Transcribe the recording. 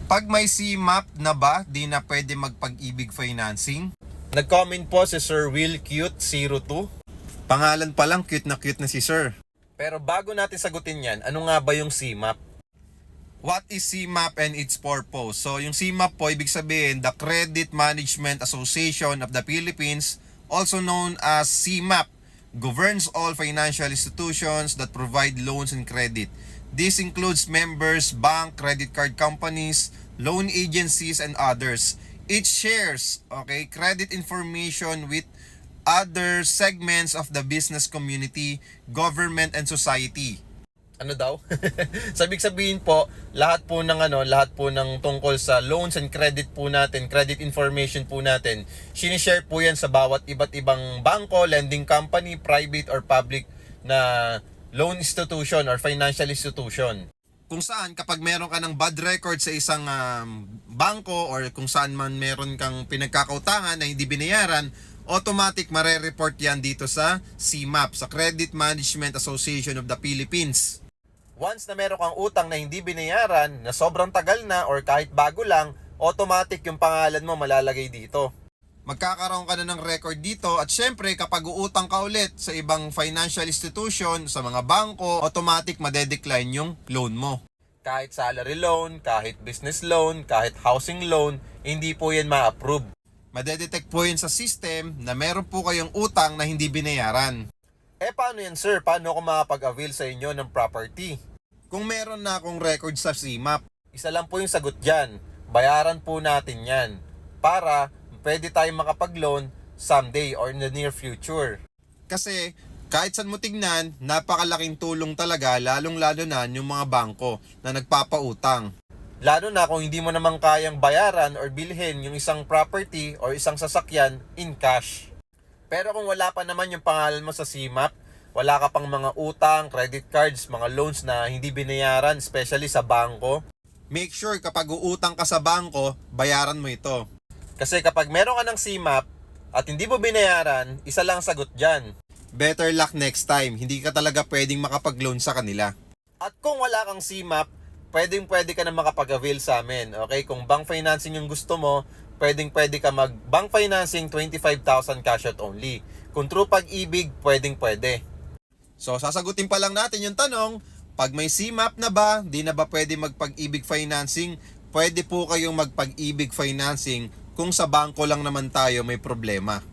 Pag may CMAP na ba, di na pwede magpag-ibig financing? Nag-comment po si Sir Will Cute02. Pangalan pa lang, cute na si Sir. Pero bago natin sagutin yan, ano nga ba yung CMAP? What is CMAP and its purpose? So yung CMAP po, ibig sabihin, the Credit Management Association of the Philippines, also known as CMAP, governs all financial institutions that provide loans and credit. This includes members, bank, credit card companies, loan agencies, and others. It shares, credit information with other segments of the business community, government, and society. Ano daw? Sabig sabihin po, lahat po ng tungkol sa loans and credit po natin, credit information po natin, sinishare po yan sa bawat iba't ibang bangko, lending company, private or public na loan institution or financial institution. Kung saan kapag meron ka ng bad record sa isang bangko or kung saan man meron kang pinagkakautangan na hindi binayaran, automatic mare-report yan dito sa CMAP, sa Credit Management Association of the Philippines. Once na meron kang utang na hindi binayaran, na sobrang tagal na or kahit bago lang, automatic yung pangalan mo malalagay dito. Magkakaroon ka na ng record dito at syempre kapag uutang ka ulit sa ibang financial institution, sa mga bangko, automatic madedecline yung loan mo. Kahit salary loan, kahit business loan, kahit housing loan, hindi po yan ma-approve. Madedetect po yan sa system na meron po kayong utang na hindi binayaran. Paano yan sir? Paano ako makapag-avail sa inyo ng property? Kung meron na akong record sa CMAP, isa lang po yung sagot dyan. Bayaran po natin yan para pwede tayong makapag-loan someday or in the near future. Kasi kahit saan mo tignan, napakalaking tulong talaga lalong-lalo na yung mga bangko na nagpapautang. Lalo na kung hindi mo naman kayang bayaran or bilhin yung isang property or isang sasakyan in cash. Pero kung wala pa naman yung pangalan mo sa CMAP, wala ka pang mga utang, credit cards, mga loans na hindi binayaran, especially sa bangko, make sure kapag uutang ka sa bangko, bayaran mo ito. Kasi kapag meron ka ng CMAP at hindi mo binayaran, isa lang sagot dyan. Better luck next time. Hindi ka talaga pwedeng makapag-loan sa kanila. At kung wala kang CMAP, pwede ka na makapag-avail sa amin. Okay? Kung bank financing yung gusto mo, pwede ka mag-bank financing 25,000 cash out only. Kung true pag-ibig, pwede. So, sasagutin pa lang natin yung tanong, pag may CMAP na ba, di na ba pwede magpag-ibig financing? Pwede po kayong magpag-ibig financing kung sa bangko lang naman tayo may problema.